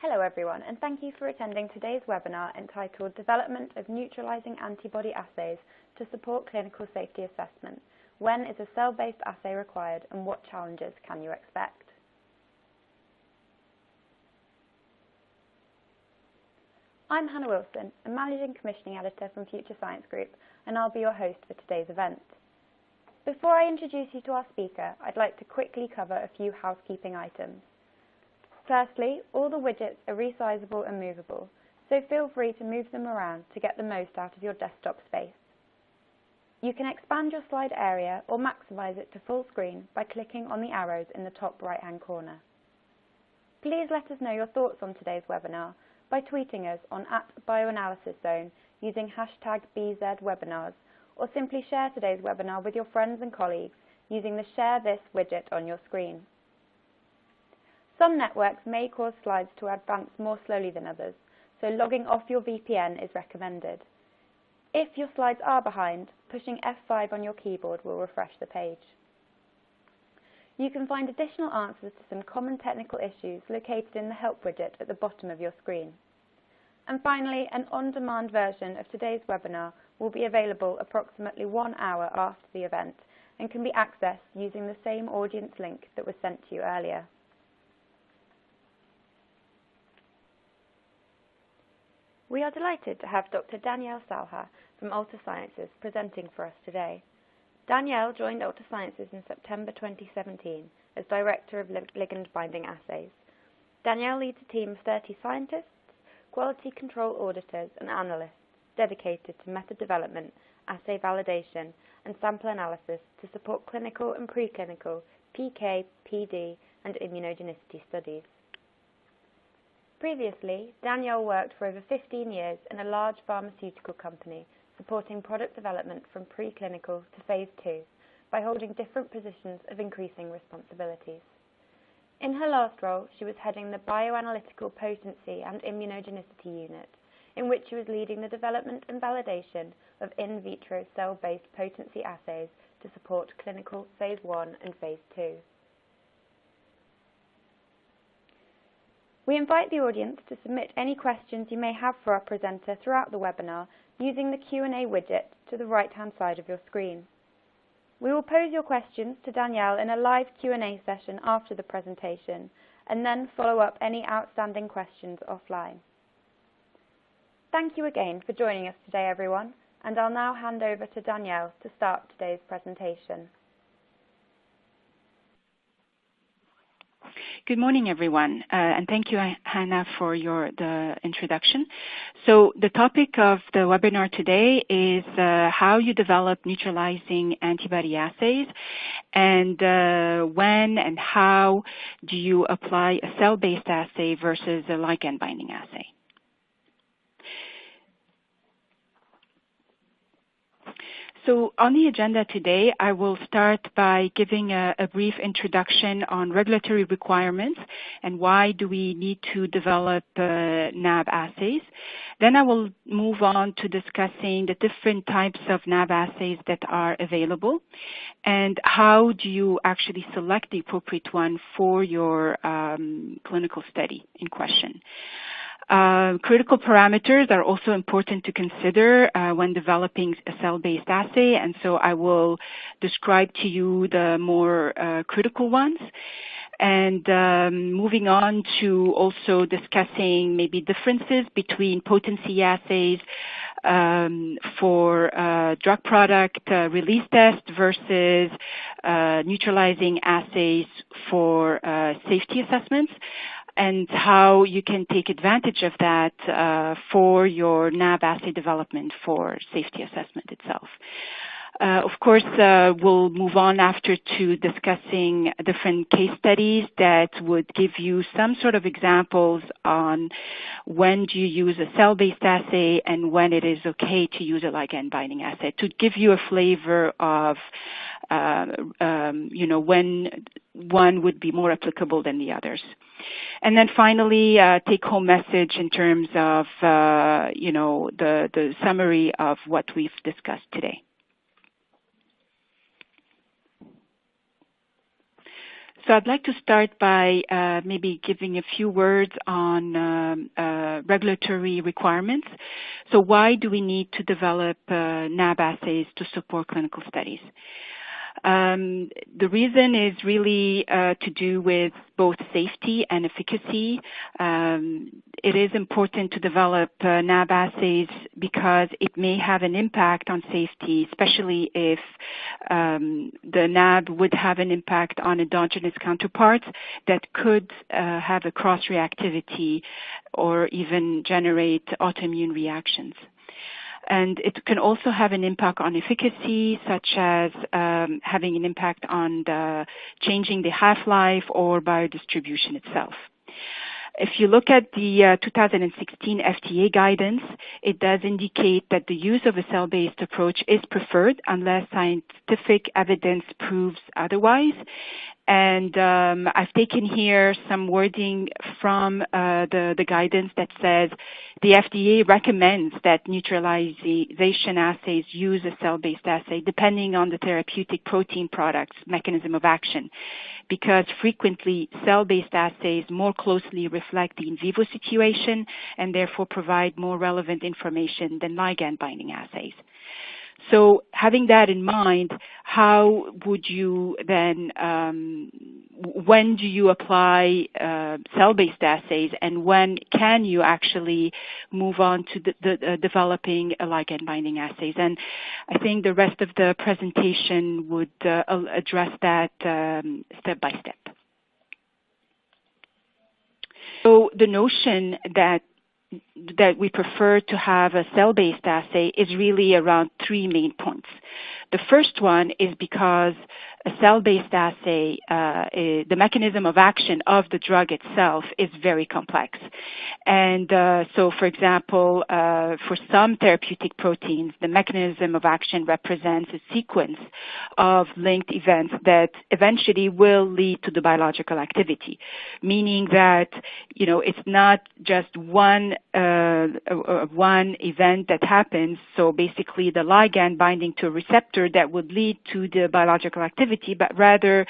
Hello everyone, and thank you for attending today's webinar entitled Development of Neutralizing Antibody Assays to Support Clinical Safety Assessment. When is a cell-based assay required and what challenges can you expect? I'm Hannah Wilson, a Managing Commissioning Editor from Future Science Group, and I'll be your host for today's event. Before I introduce you to our speaker, I'd like to quickly cover a few housekeeping items. Firstly, all the widgets are resizable and movable, so feel free to move them around to get the most out of your desktop space. You can expand your slide area or maximize it to full screen by clicking on the arrows in the top right-hand corner. Please let us know your thoughts on today's webinar by tweeting us on @bioanalyseszone using hashtag BZWebinars, or simply share today's webinar with your friends and colleagues using the Share This widget on your screen. Some networks may cause slides to advance more slowly than others, so logging off your VPN is recommended. If your slides are behind, pushing F5 on your keyboard will refresh the page. You can find additional answers to some common technical issues located in the Help widget at the bottom of your screen. And finally, an on-demand version of today's webinar will be available approximately 1 hour after the event and can be accessed using the same audience link that was sent to you earlier. We are delighted to have Dr. Danielle Salha from Alta Sciences presenting for us today. Danielle joined Alta Sciences in September 2017 as Director of Ligand Binding Assays. Danielle leads a team of 30 scientists, quality control auditors and analysts dedicated to method development, assay validation and sample analysis to support clinical and preclinical PK, PD and immunogenicity studies. Previously, Danielle worked for over 15 years in a large pharmaceutical company supporting product development from preclinical to phase 2 by holding different positions of increasing responsibilities. In her last role, she was heading the Bioanalytical Potency and Immunogenicity Unit, in which she was leading the development and validation of in vitro cell-based potency assays to support clinical phase 1 and phase 2. We invite the audience to submit any questions you may have for our presenter throughout the webinar using the Q&A widget to the right-hand side of your screen. We will pose your questions to Danielle in a live Q&A session after the presentation and then follow up any outstanding questions offline. Thank you again for joining us today, everyone, and I'll now hand over to Danielle to start today's presentation. Good morning, everyone, and thank you, Hannah, for the introduction. So the topic of the webinar today is how you develop neutralizing antibody assays, and when and how do you apply a cell-based assay versus a ligand binding assay. So on the agenda today, I will start by giving a brief introduction on regulatory requirements and why do we need to develop NAB assays. Then I will move on to discussing the different types of NAB assays that are available and how do you actually select the appropriate one for your clinical study in question. Critical parameters are also important to consider when developing a cell-based assay, and so I will describe to you the more critical ones. And moving on to also discussing maybe differences between potency assays for drug product release test versus neutralizing assays for safety assessments, and how you can take advantage of that for your NAB assay development for safety assessment itself. Of course, we'll move on after to discussing different case studies that would give you some sort of examples on when do you use a cell-based assay and when it is okay to use a ligand binding assay, to give you a flavor of when one would be more applicable than the others. And then finally, take-home message in terms of the summary of what we've discussed today. So I'd like to start by maybe giving a few words on regulatory requirements. So why do we need to develop NAB assays to support clinical studies? The reason is really to do with both safety and efficacy. It is important to develop NAB assays because it may have an impact on safety, especially if the NAB would have an impact on endogenous counterparts that could have a cross-reactivity or even generate autoimmune reactions. And it can also have an impact on efficacy, such as having an impact on changing the half-life or biodistribution itself. If you look at the 2016 FDA guidance, it does indicate that the use of a cell-based approach is preferred unless scientific evidence proves otherwise. And I've taken here some wording from the guidance that says the FDA recommends that neutralization assays use a cell-based assay depending on the therapeutic protein product's mechanism of action, because frequently cell-based assays more closely reflect the in vivo situation and therefore provide more relevant information than ligand-binding assays. So having that in mind, how would you then, when do you apply cell-based assays, and when can you actually move on to developing a ligand-binding assays? And I think the rest of the presentation would address that step by step. So the notion that we prefer to have a cell-based assay is really around three main points. The first one is because a cell-based assay, the mechanism of action of the drug itself is very complex. And so, for example, for some therapeutic proteins, the mechanism of action represents a sequence of linked events that eventually will lead to the biological activity, meaning that, you know, it's not just one event that happens. So basically the ligand binding to a receptor that would lead to the biological activity, but rather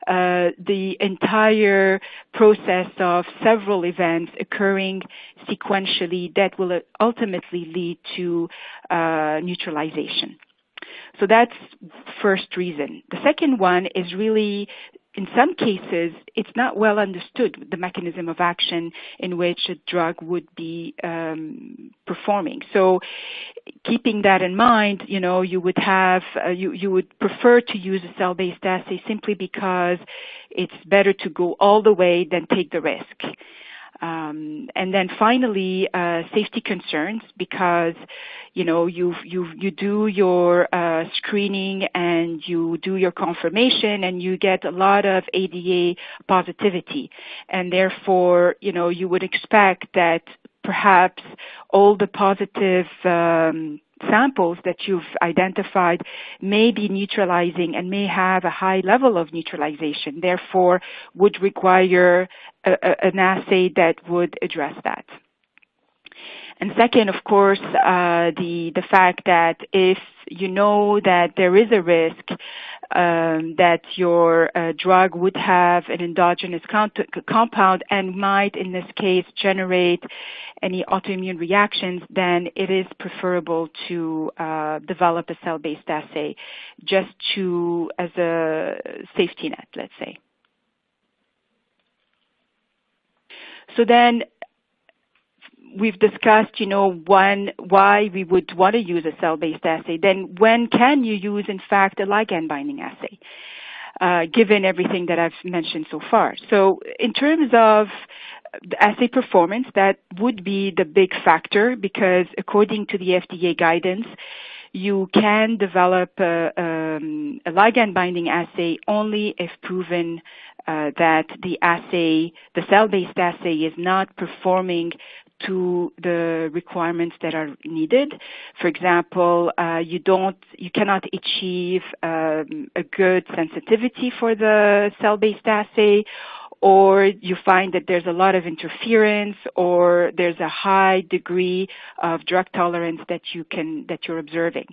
the entire process of several events occurring sequentially that will ultimately lead to neutralization. So that's first reason. The second one is really, in some cases, it's not well understood the mechanism of action in which a drug would be performing. So keeping that in mind, you know, you would have, you would prefer to use a cell-based assay simply because it's better to go all the way than take the risk. And then finally, safety concerns, because, you know, you do your screening and you do your confirmation and you get a lot of ADA positivity. And therefore, you know, you would expect that perhaps all the positive samples that you've identified may be neutralizing and may have a high level of neutralization, therefore would require an assay that would address that. And second, of course, the fact that if you know that there is a risk that your drug would have an endogenous compound and might, in this case, generate any autoimmune reactions, then it is preferable to develop a cell-based assay just as a safety net, let's say. So then we've discussed, you know, why we would want to use a cell-based assay. Then when can you use, in fact, a ligand-binding assay, given everything that I've mentioned so far? So in terms of the assay performance, that would be the big factor, because according to the FDA guidance, you can develop a ligand-binding assay only if proven that the cell-based assay is not performing to the requirements that are needed. For example, you cannot achieve a good sensitivity for the cell-based assay, or you find that there's a lot of interference, or there's a high degree of drug tolerance that you're observing.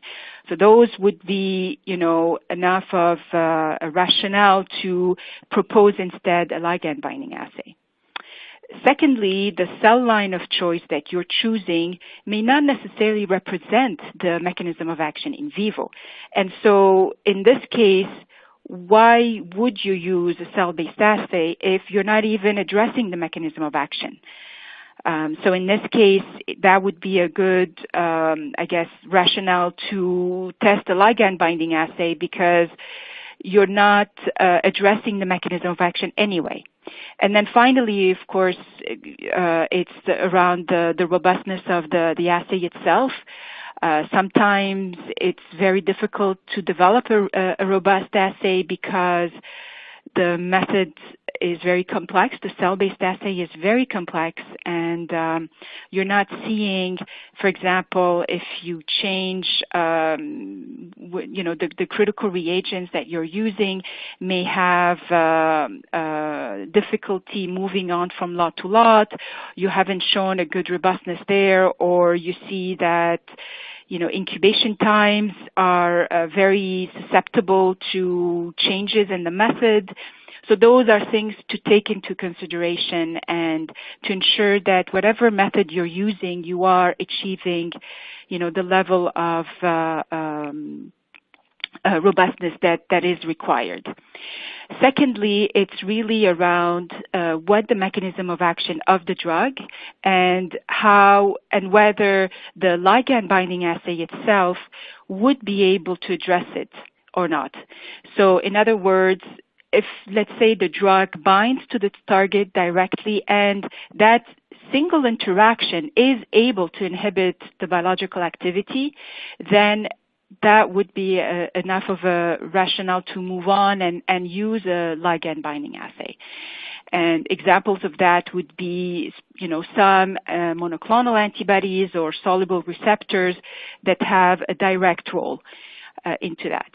So those would be, enough of a rationale to propose instead a ligand binding assay. Secondly, the cell line of choice that you're choosing may not necessarily represent the mechanism of action in vivo. And so in this case, why would you use a cell-based assay if you're not even addressing the mechanism of action? So in this case, that would be a good, rationale to test a ligand binding assay, because you're not addressing the mechanism of action anyway. And then finally, of course, it's around the robustness of the assay itself. Sometimes it's very difficult to develop a robust assay because the method is very complex. The cell-based assay is very complex, and you're not seeing, for example, if you change, the critical reagents that you're using may have difficulty moving on from lot to lot. You haven't shown a good robustness there, or you see that incubation times are very susceptible to changes in the method. So those are things to take into consideration, and to ensure that whatever method you're using, you are achieving, the level of robustness that is required. Secondly, it's really around what the mechanism of action of the drug, and how and whether the ligand binding assay itself would be able to address it or not. So in other words, if, let's say, the drug binds to the target directly and that single interaction is able to inhibit the biological activity, then that would be enough of a rationale to move on and use a ligand binding assay. And examples of that would be, some monoclonal antibodies or soluble receptors that have a direct role into that.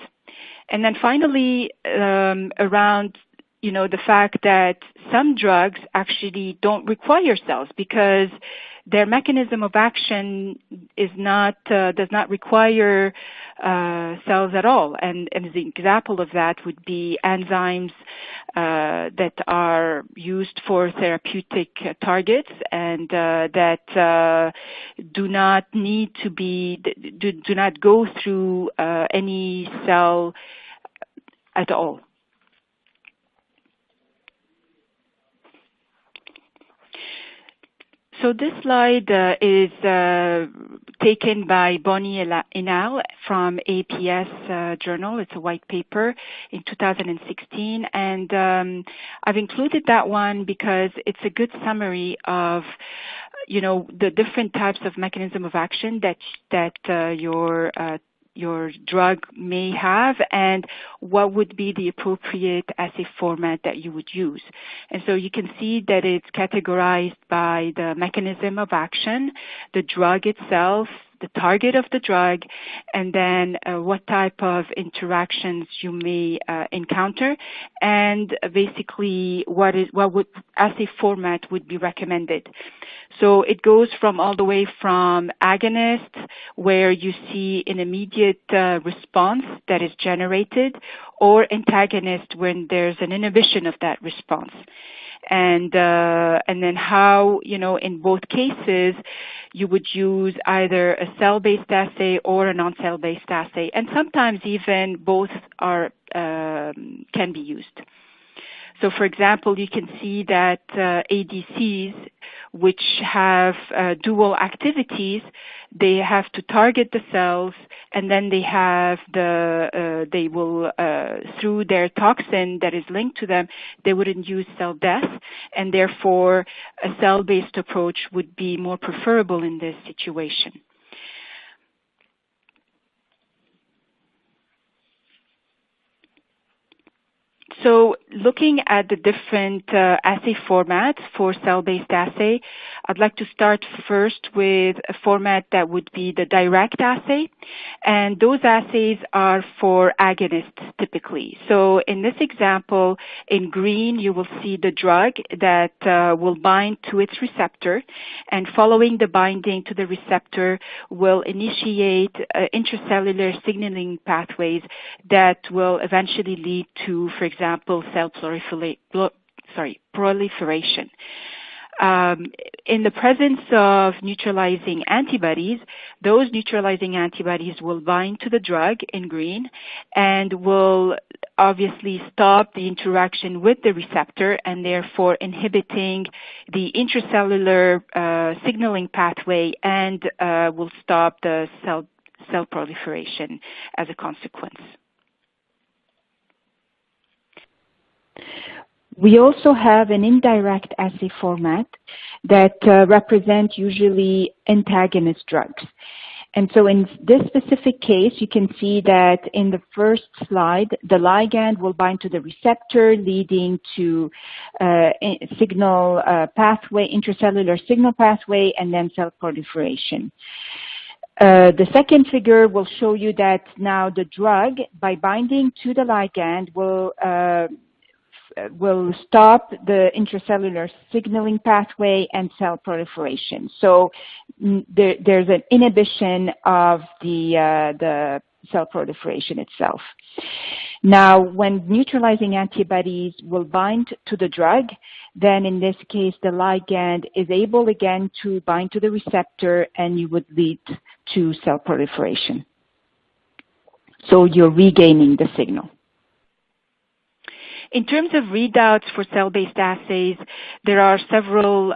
And then finally, around, the fact that some drugs actually don't require cells because their mechanism of action does not require cells at all. And the example of that would be enzymes that are used for therapeutic targets, and that do not need to do not go through any cell at all. So this slide is taken by Bonnie et al. From APS journal. It's a white paper in 2016, and I've included that one because it's a good summary of, the different types of mechanism of action that your drug may have, and what would be the appropriate assay format that you would use. And so you can see that it's categorized by the mechanism of action, the drug itself, the target of the drug, and then what type of interactions you may encounter, and basically what assay format would be recommended. So it goes from all the way from agonist, where you see an immediate response that is generated, or antagonist when there's an inhibition of that response. And then how, in both cases, you would use either a cell-based assay or a non-cell-based assay, and sometimes even both can be used. So, for example, you can see that ADCs, which have dual activities, they have to target the cells, and then they will through their toxin that is linked to them, they would induce cell death, and therefore a cell-based approach would be more preferable in this situation. So looking at the different assay formats for cell-based assay, I'd like to start first with a format that would be the direct assay. And those assays are for agonists typically. So in this example, in green, you will see the drug that will bind to its receptor. And following the binding to the receptor will initiate intracellular signaling pathways that will eventually lead to, for example, cell proliferation. In the presence of neutralizing antibodies, those neutralizing antibodies will bind to the drug in green and will obviously stop the interaction with the receptor and therefore inhibiting the intracellular signaling pathway and will stop the cell proliferation as a consequence. We also have an indirect assay format that represents usually antagonist drugs. And so in this specific case, you can see that in the first slide, the ligand will bind to the receptor, leading to signal pathway, intracellular signal pathway, and then cell proliferation. The second figure will show you that now the drug, by binding to the ligand, will stop the intracellular signaling pathway and cell proliferation. So there's an inhibition of the cell proliferation itself. Now, when neutralizing antibodies will bind to the drug, then in this case, the ligand is able again to bind to the receptor and you would lead to cell proliferation. So you're regaining the signal. In terms of readouts for cell-based assays, there are several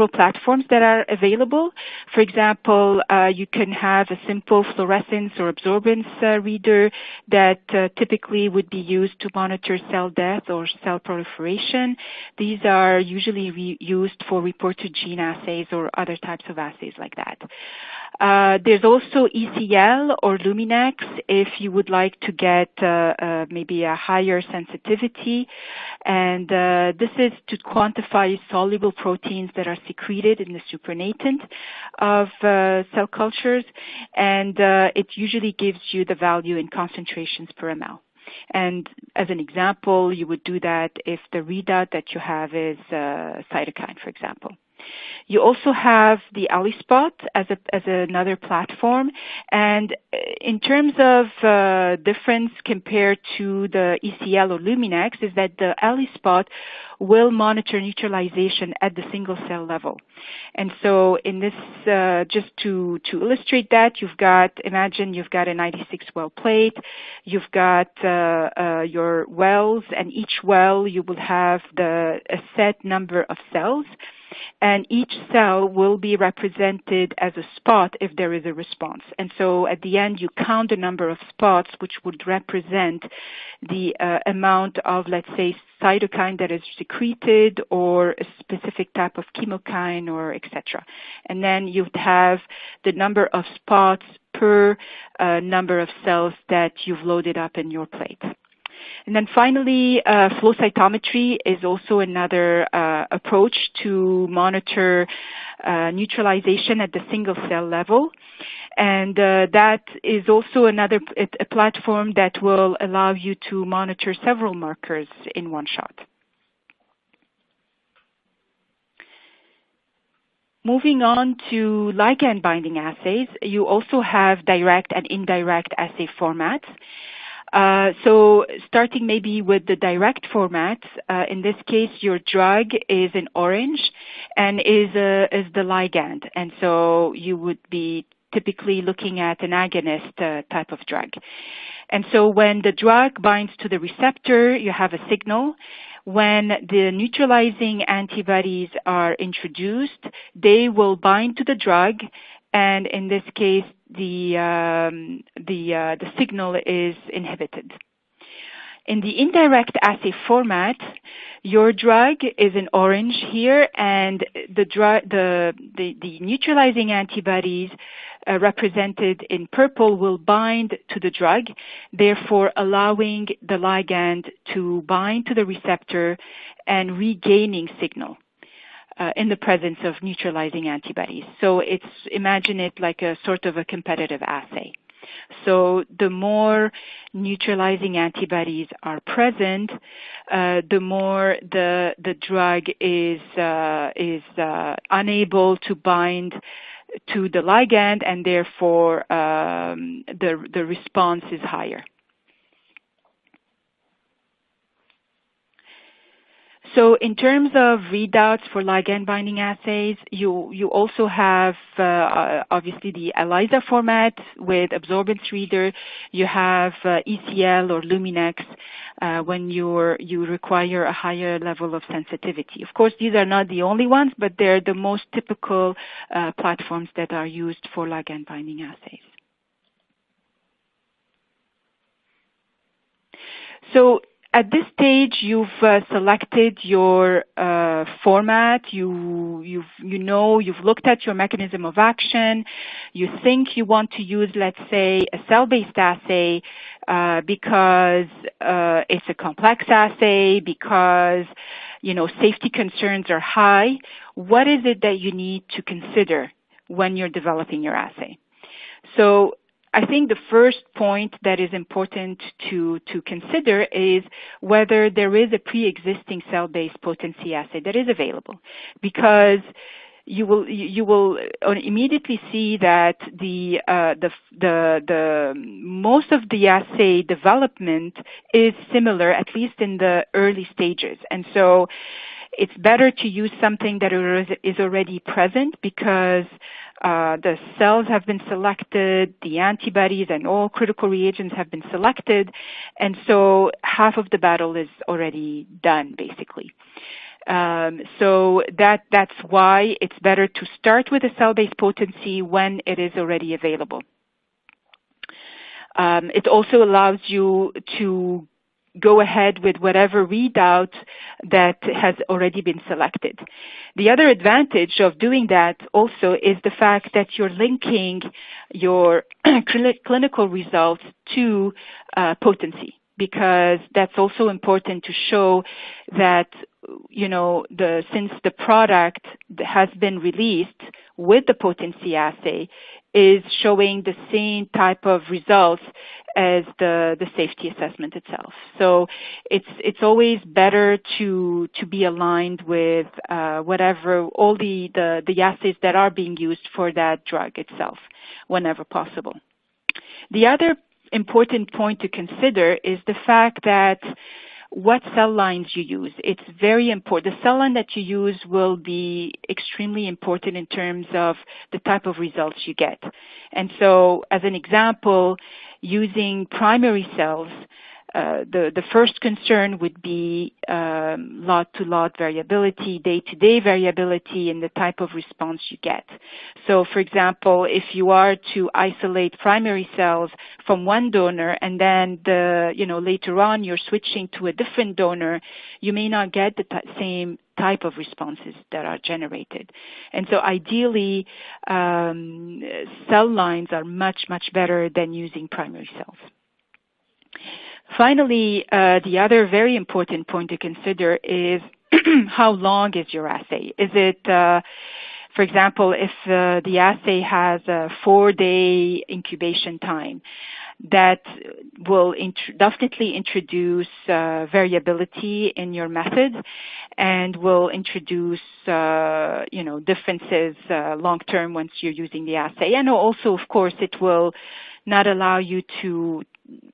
platforms that are available. For example, you can have a simple fluorescence or absorbance reader that typically would be used to monitor cell death or cell proliferation. These are usually used for reported gene assays or other types of assays like that. There's also ECL or Luminex if you would like to get maybe a higher sensitivity. And this is to quantify soluble proteins that are secreted in the supernatant of cell cultures. And it usually gives you the value in concentrations per ml. And as an example, you would do that if the readout that you have is cytokine, for example. You also have the ELISpot as another platform, and in terms of difference compared to the ECL or Luminex is that the ELISpot will monitor neutralization at the single cell level. And so in this, just to illustrate that, imagine you've got a 96 well plate, you've got your wells, and each well you will have a set number of cells. And each cell will be represented as a spot if there is a response. And so at the end, you count the number of spots, which would represent the amount of, let's say, cytokine that is secreted or a specific type of chemokine or etc. And then you'd have the number of spots per number of cells that you've loaded up in your plate. And then finally, flow cytometry is also another approach to monitor neutralization at the single cell level. And that is also a platform that will allow you to monitor several markers in one shot. Moving on to ligand binding assays, you also have direct and indirect assay formats. So starting maybe with the direct format, in this case, your drug is in orange and is the ligand. And so you would be typically looking at an agonist type of drug. And so when the drug binds to the receptor, you have a signal. When the neutralizing antibodies are introduced, they will bind to the drug, and in this case, the signal is inhibited. In the indirect assay format, your drug is in orange here, and the neutralizing antibodies represented in purple, will bind to the drug, therefore allowing the ligand to bind to the receptor and regaining signal in the presence of neutralizing antibodies. So imagine it like a sort of a competitive assay. So the more neutralizing antibodies are present, the more the drug is unable to bind to the ligand, and therefore the response is higher. So in terms of readouts for ligand binding assays, you also have obviously the ELISA format with absorbance reader. You have ECL or Luminex when you require a higher level of sensitivity. Of course, these are not the only ones, but they're the most typical platforms that are used for ligand binding assays. So at this stage, you've selected your format. You've looked at your mechanism of action. You think you want to use, let's say, a cell-based assay because it's a complex assay, because safety concerns are high. What is it that you need to consider when you're developing your assay? So I think the first point that is important to consider is whether there is a pre-existing cell-based potency assay that is available, because you will immediately see that the most of the assay development is similar, at least in the early stages, and so it's better to use something that is already present, because the cells have been selected, the antibodies and all critical reagents have been selected, and so half of the battle is already done, basically. So that's why it's better to start with a cell-based potency when it is already available. It also allows you to go ahead with whatever readout that has already been selected. The other advantage of doing that also is the fact that you're linking your clinical results to potency, because that's also important to show that since the product has been released with the potency assay is showing the same type of results as the safety assessment itself. So it's always better to be aligned with whatever all the assays that are being used for that drug itself whenever possible. The other important point to consider is the fact that what cell lines you use. It's very important. The cell line that you use will be extremely important in terms of the type of results you get. And so, as an example, using primary cells, the first concern would be lot-to-lot variability, day-to-day variability in the type of response you get. So, for example, if you are to isolate primary cells from one donor and then later on you're switching to a different donor, you may not get the same type of responses that are generated. And so ideally, cell lines are much, much better than using primary cells. Finally, the other very important point to consider is how long is your assay? Is it, for example, if the assay has a 4-day incubation time, that will definitely introduce variability in your method and will introduce, differences long-term once you're using the assay. And also, of course, it will not allow you to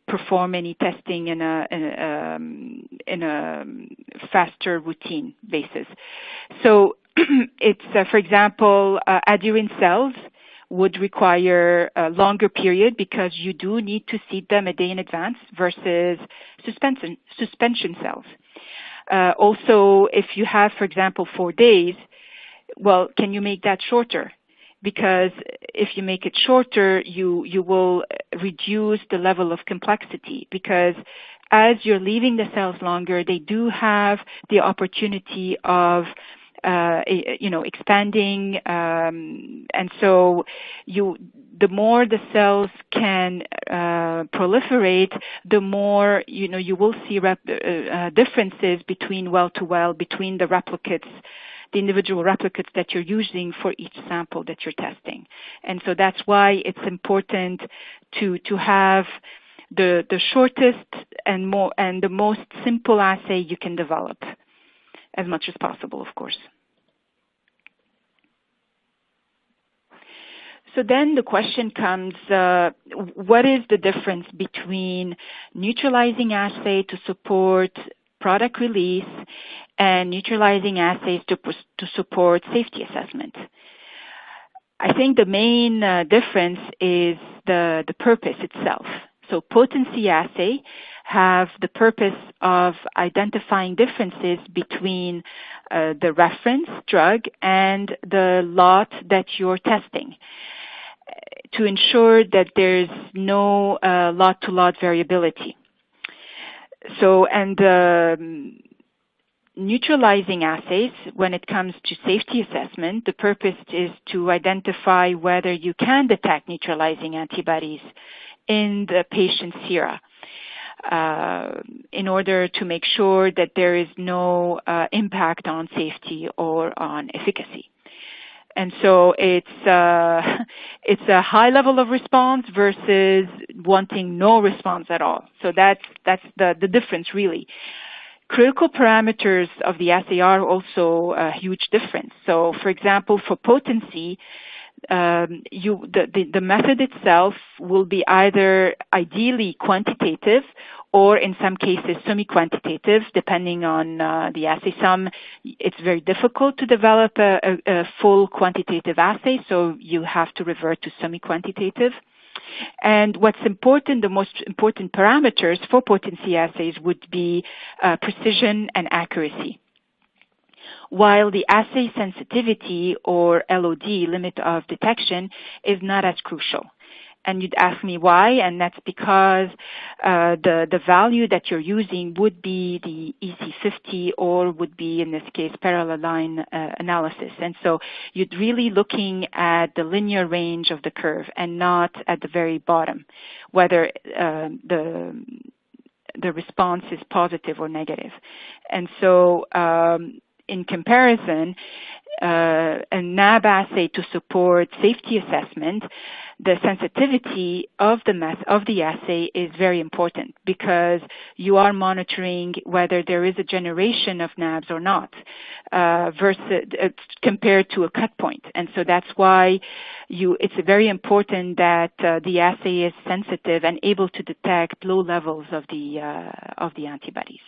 perform any testing in a faster routine basis. So it's, for example, adherent cells would require a longer period because you do need to seed them a day in advance versus suspension cells. Also, if you have, for example, 4 days, well, can you make that shorter? Because if you make it shorter, you will reduce the level of complexity, because as you're leaving the cells longer, they do have the opportunity of expanding, and so the more the cells can proliferate, the more you will see differences between well to well, between the replicates, the individual replicates that you're using for each sample that you're testing. And so that's why it's important to have the shortest and the most simple assay you can develop as much as possible, of course. So then the question comes, what is the difference between neutralizing assay to support product release and neutralizing assays to support safety assessment? I think the main difference is the purpose itself. So potency assay have the purpose of identifying differences between the reference drug and the lot that you're testing to ensure that there's no lot-to-lot variability. So, and neutralizing assays, when it comes to safety assessment, the purpose is to identify whether you can detect neutralizing antibodies in the patient's sera in order to make sure that there is no impact on safety or on efficacy. And so it's a high level of response versus wanting no response at all. So that's the difference, really. Critical parameters of the assay are also a huge difference. So, for example, for potency, the method itself will be either ideally quantitative or in some cases semi-quantitative, depending on the assay. It's very difficult to develop a full quantitative assay, so you have to revert to semi-quantitative. And what's important, the most important parameters for potency assays would be precision and accuracy. While the assay sensitivity, or LOD, limit of detection, is not as crucial. And you'd ask me why, and that's because the value that you're using would be the EC50 or would be, in this case, parallel line analysis. And so you're really looking at the linear range of the curve and not at the very bottom, whether the response is positive or negative. And so in comparison, a NAB assay to support safety assessment, the sensitivity of the assay is very important because you are monitoring whether there is a generation of NABs or not, versus compared to a cut point. And so that's why it's very important that the assay is sensitive and able to detect low levels of the antibodies.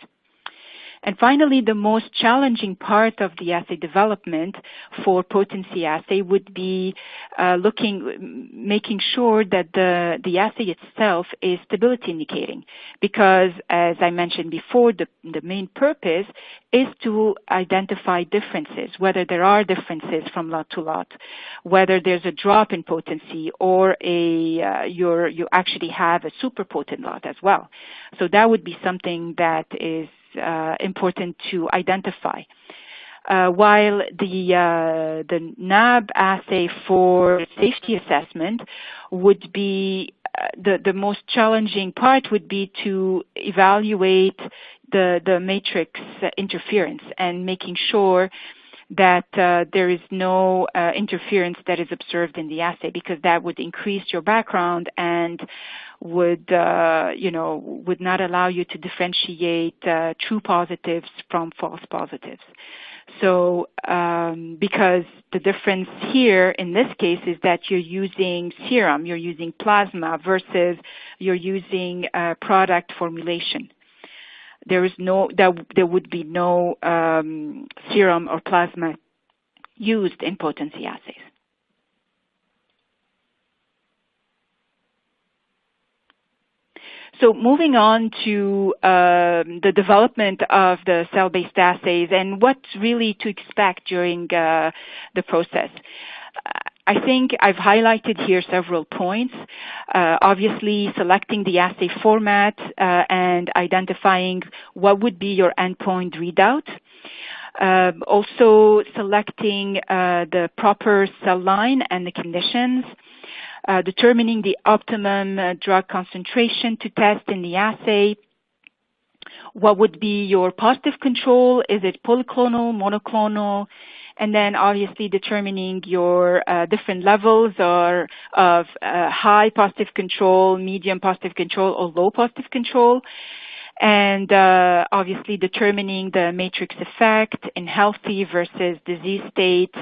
And finally, the most challenging part of the assay development for potency assay would be making sure that the assay itself is stability indicating, because as I mentioned before, the main purpose is to identify differences, whether there are differences from lot to lot, whether there's a drop in potency or you actually have a super potent lot as well. So that would be something that is important to identify. While the NAB assay for safety assessment would be the most challenging part would be to evaluate the matrix interference and making sure that there is no interference that is observed in the assay, because that would increase your background and would not allow you to differentiate true positives from false positives. So because the difference here in this case is that you're using serum, you're using plasma versus you're using product formulation. There would be no serum or plasma used in potency assays. So moving on to the development of the cell-based assays and what really to expect during the process. I think I've highlighted here several points. Obviously, selecting the assay format and identifying what would be your endpoint readout. Also selecting the proper cell line and the conditions, determining the optimum drug concentration to test in the assay. What would be your positive control? Is it polyclonal, monoclonal? And then obviously determining your different levels of high positive control, medium positive control, or low positive control. And obviously determining the matrix effect in healthy versus disease states,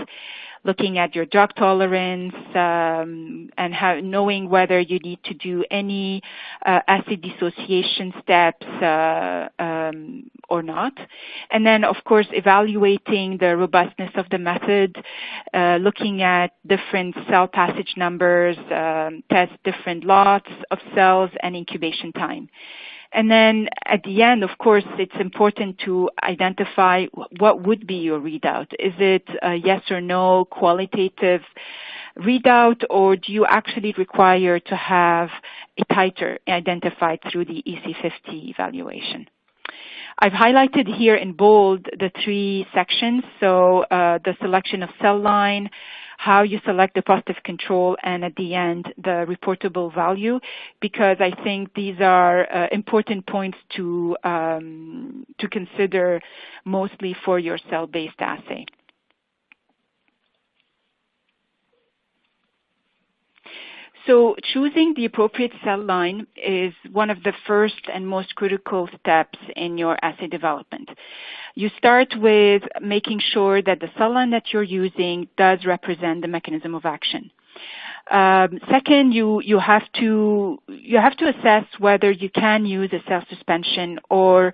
looking at your drug tolerance, and knowing whether you need to do any acid dissociation steps or not. And then, of course, evaluating the robustness of the method, looking at different cell passage numbers, test different lots of cells and incubation time. And then at the end, of course, it's important to identify what would be your readout. Is it a yes or no qualitative readout, or do you actually require to have a titer identified through the EC50 evaluation? I've highlighted here in bold the 3 sections, so the selection of cell line, how you select the positive control, and at the end, the reportable value, because I think these are important points to consider mostly for your cell-based assay. So choosing the appropriate cell line is one of the first and most critical steps in your assay development. You start with making sure that the cell line that you're using does represent the mechanism of action. Second, you have to assess whether you can use a cell suspension, or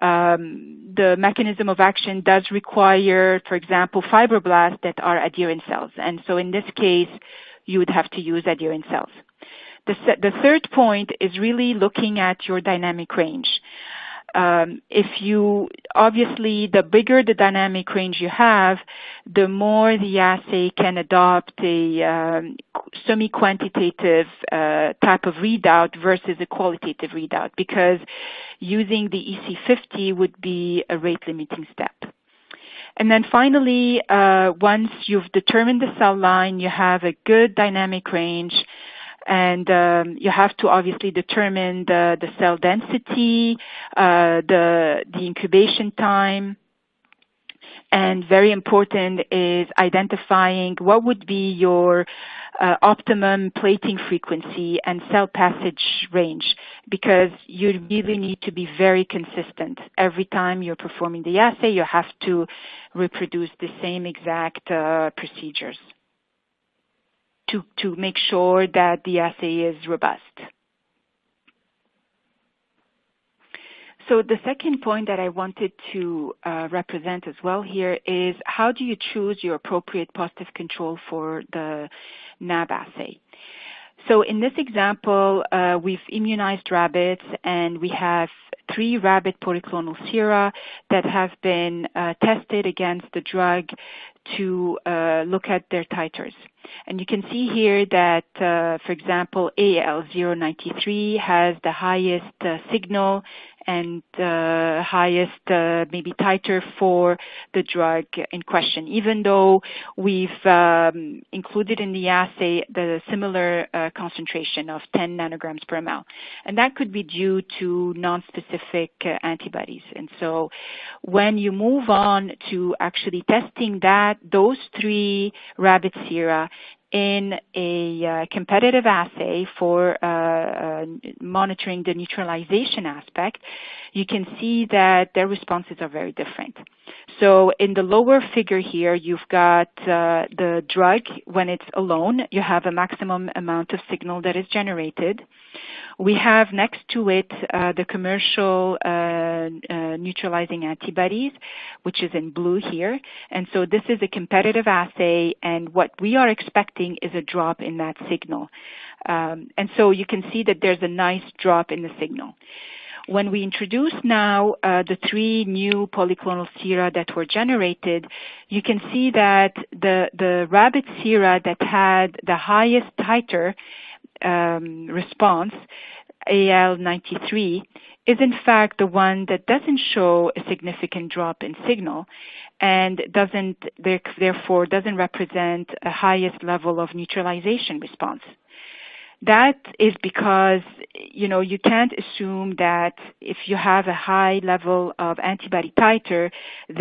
the mechanism of action does require, for example, fibroblasts that are adherent cells. And so in this case, you would have to use adherent cells. The third point is really looking at your dynamic range. Obviously, the bigger the dynamic range you have, the more the assay can adopt a semi-quantitative type of readout versus a qualitative readout, because using the EC50 would be a rate-limiting step. And then finally, once you've determined the cell line, you have a good dynamic range, and you have to obviously determine the cell density, the incubation time, and very important is identifying what would be your optimum plating frequency and cell passage range, because you really need to be very consistent. Every time you're performing the assay, you have to reproduce the same exact procedures to make sure that the assay is robust. So the second point that I wanted to represent as well here is, how do you choose your appropriate positive control for the NAB assay? So in this example, we've immunized rabbits, and we have 3 rabbit polyclonal sera that have been tested against the drug to look at their titers. And you can see here that, for example, AL093 has the highest signal and highest maybe titer for the drug in question, even though we've included in the assay the similar concentration of 10 nanograms per ml. And that could be due to non-specific antibodies. And so when you move on to actually testing those 3 rabbit sera in a competitive assay for monitoring the neutralization aspect, you can see that their responses are very different. So in the lower figure here, you've got the drug when it's alone. You have a maximum amount of signal that is generated. We have next to it the commercial neutralizing antibodies, which is in blue here. And so this is a competitive assay, and what we are expecting is a drop in that signal. And so you can see that there's a nice drop in the signal. When we introduce now the 3 new polyclonal sera that were generated, you can see that the rabbit sera that had the highest titer response, AL93, is in fact the one that doesn't show a significant drop in signal and therefore doesn't represent a highest level of neutralization response. That is because, you can't assume that if you have a high level of antibody titer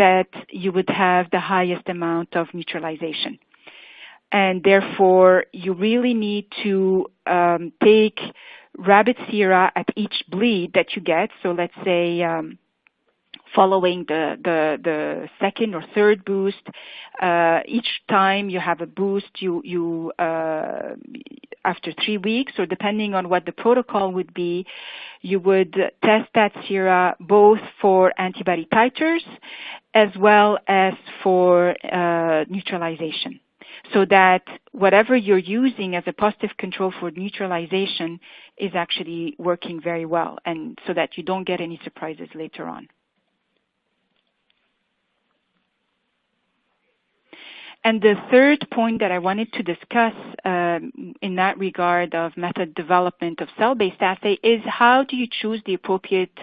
that you would have the highest amount of neutralization. And therefore, you really need to take rabbit sera at each bleed that you get. So let's say following the second or third boost, each time you have a boost, you after 3 weeks, or depending on what the protocol would be, you would test that sera both for antibody titers as well as for neutralization, so that whatever you're using as a positive control for neutralization is actually working very well, and so that you don't get any surprises later on. And the third point that I wanted to discuss in that regard of method development of cell-based assay is how do you choose the appropriate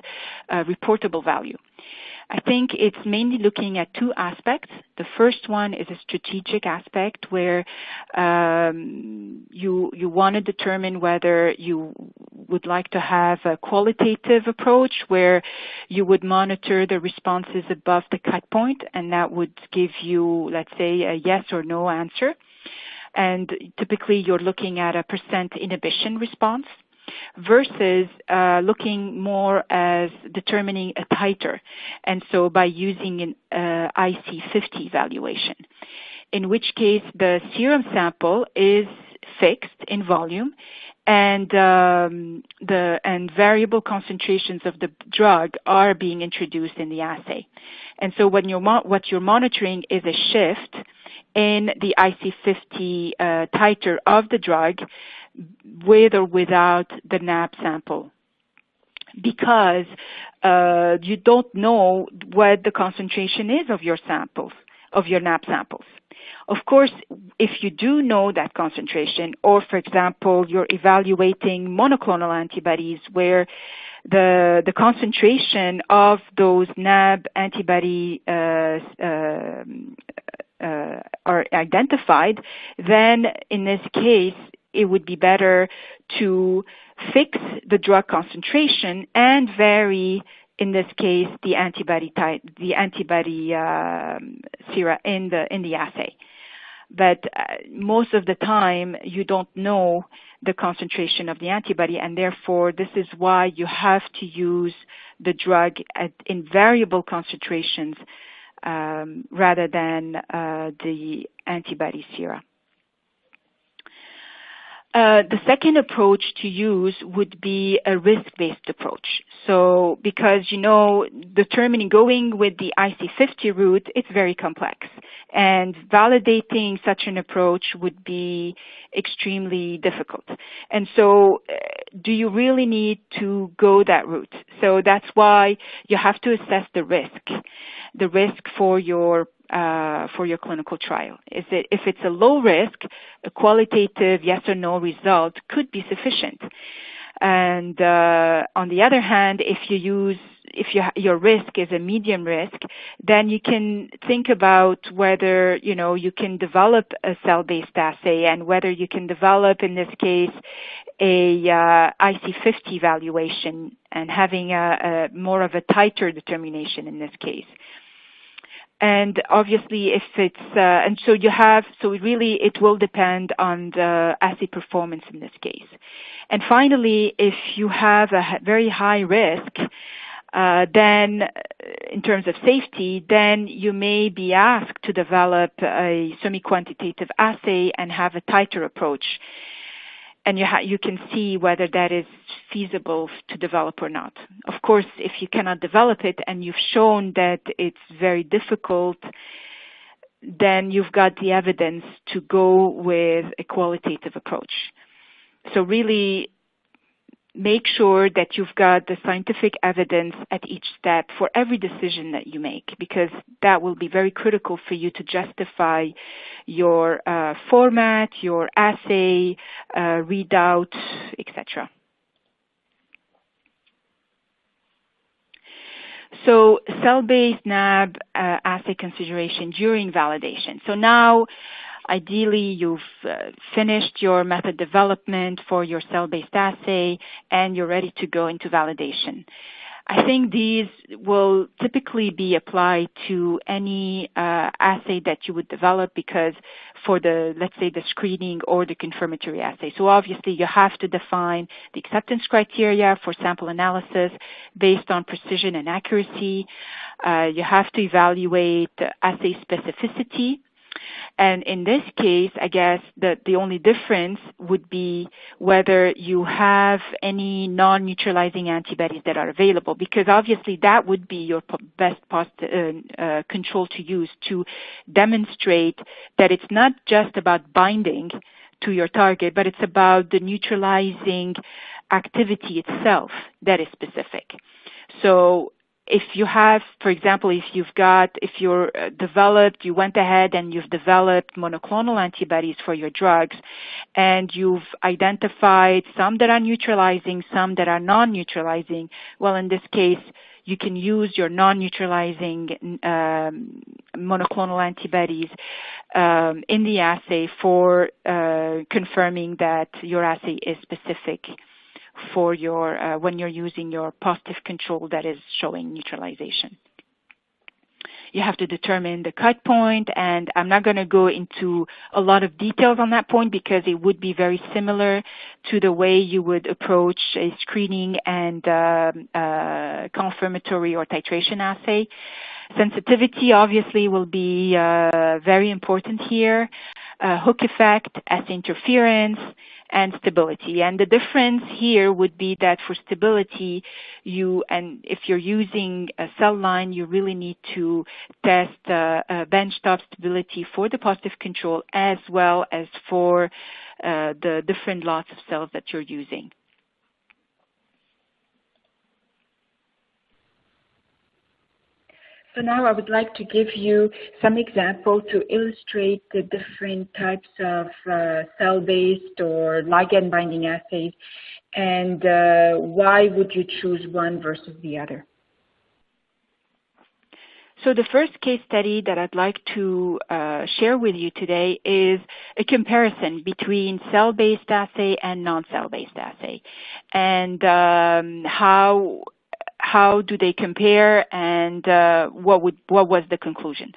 reportable value? I think it's mainly looking at two aspects. The first one is a strategic aspect where you want to determine whether you would like to have a qualitative approach where you would monitor the responses above the cut point, and that would give you, let's say, a yes or no answer. And typically you're looking at a % inhibition response, versus looking more as determining a titer, and so by using an IC50 evaluation, in which case the serum sample is fixed in volume, and variable concentrations of the drug are being introduced in the assay. And so what you're monitoring is a shift in the IC50 titer of the drug with or without the NAB sample, because you don't know what the concentration is of your samples, of your NAB samples. Of course, if you do know that concentration, or for example, you're evaluating monoclonal antibodies where the concentration of those NAB antibody are identified, then in this case, it would be better to fix the drug concentration and vary, in this case, the antibody sera in the assay. But most of the time, you don't know the concentration of the antibody, and therefore, this is why you have to use the drug in variable concentrations rather than the antibody sera. The second approach to use would be a risk-based approach. So because, going with the IC50 route, it's very complex. And validating such an approach would be extremely difficult. And so do you really need to go that route? So that's why you have to assess the risk for your clinical trial. If it's a low risk, a qualitative yes or no result could be sufficient. And on the other hand, if your risk is a medium risk, then you can think about whether you can develop a cell-based assay, and whether you can develop, in this case, a IC50 evaluation and having a more of a tighter determination in this case. And obviously, if it's it will depend on the assay performance in this case. And finally, if you have a very high risk, then in terms of safety, then you may be asked to develop a semi-quantitative assay and have a tighter approach. And you can see whether that is feasible to develop or not. Of course, if you cannot develop it and you've shown that it's very difficult, then you've got the evidence to go with a qualitative approach. So really make sure that you've got the scientific evidence at each step for every decision that you make, because that will be very critical for you to justify your format, your assay, readout, etc. So cell-based NAB assay consideration during validation. So now, ideally, you've finished your method development for your cell-based assay, and you're ready to go into validation. I think these will typically be applied to any assay that you would develop, because for the, let's say, the screening or the confirmatory assay. So obviously you have to define the acceptance criteria for sample analysis based on precision and accuracy. You have to evaluate assay specificity. And in this case, I guess the only difference would be whether you have any non-neutralizing antibodies that are available, because obviously that would be your best control to use to demonstrate that it's not just about binding to your target, but it's about the neutralizing activity itself that is specific. So if you have, for example, you went ahead and you've developed monoclonal antibodies for your drugs, and you've identified some that are neutralizing, some that are non-neutralizing, well, in this case, you can use your non-neutralizing monoclonal antibodies in the assay for confirming that your assay is specific for your when you're using your positive control that is showing neutralization. You have to determine the cut point, and I'm not going to go into a lot of details on that point because it would be very similar to the way you would approach a screening and confirmatory or titration assay. Sensitivity obviously will be very important here. Hook effect, assay interference, and stability. And the difference here would be that for stability, if you're using a cell line, you really need to test benchtop stability for the positive control as well as for the different lots of cells that you're using. So now I would like to give you some examples to illustrate the different types of cell-based or ligand-binding assays, and why would you choose one versus the other? So the first case study that I'd like to share with you today is a comparison between cell-based assay and non-cell-based assay, and how do they compare, and what was the conclusion.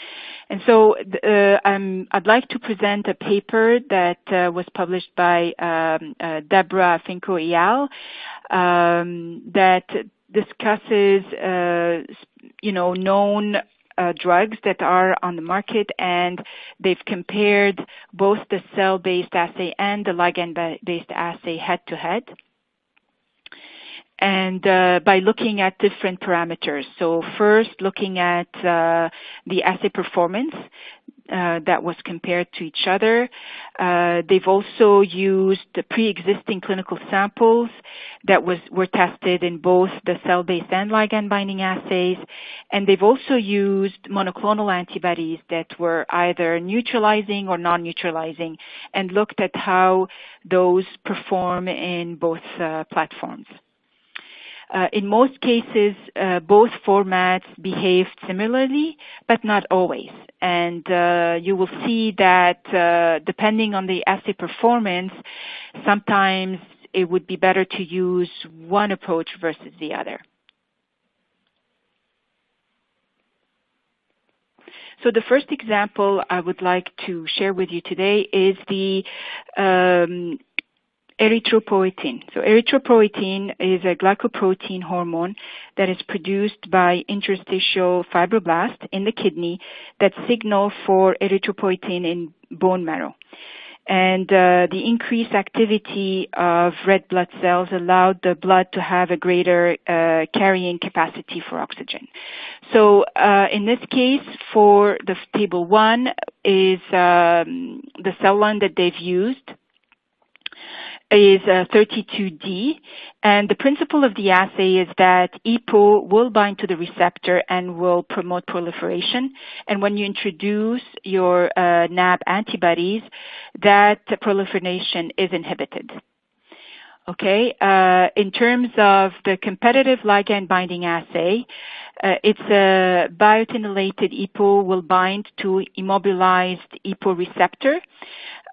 And so I'd like to present a paper that was published by Deborah Finko et al. That discusses known drugs that are on the market, and they've compared both the cell-based assay and the ligand-based assay head-to-head. And by looking at different parameters. So first, looking at the assay performance that was compared to each other. They've also used the pre-existing clinical samples that were tested in both the cell-based and ligand-binding assays. And they've also used monoclonal antibodies that were either neutralizing or non-neutralizing, and looked at how those perform in both platforms. In most cases, both formats behaved similarly, but not always. And you will see that depending on the assay performance, sometimes it would be better to use one approach versus the other. So the first example I would like to share with you today is the erythropoietin. So erythropoietin is a glycoprotein hormone that is produced by interstitial fibroblasts in the kidney that signal for erythropoietin in bone marrow. And the increased activity of red blood cells allowed the blood to have a greater carrying capacity for oxygen. So in this case, for the table 1 is the cell line that they've used is 32D, and the principle of the assay is that EPO will bind to the receptor and will promote proliferation. And when you introduce your NAB antibodies, that proliferation is inhibited. Okay, in terms of the competitive ligand binding assay, It's a biotinylated EPO will bind to immobilized EPO receptor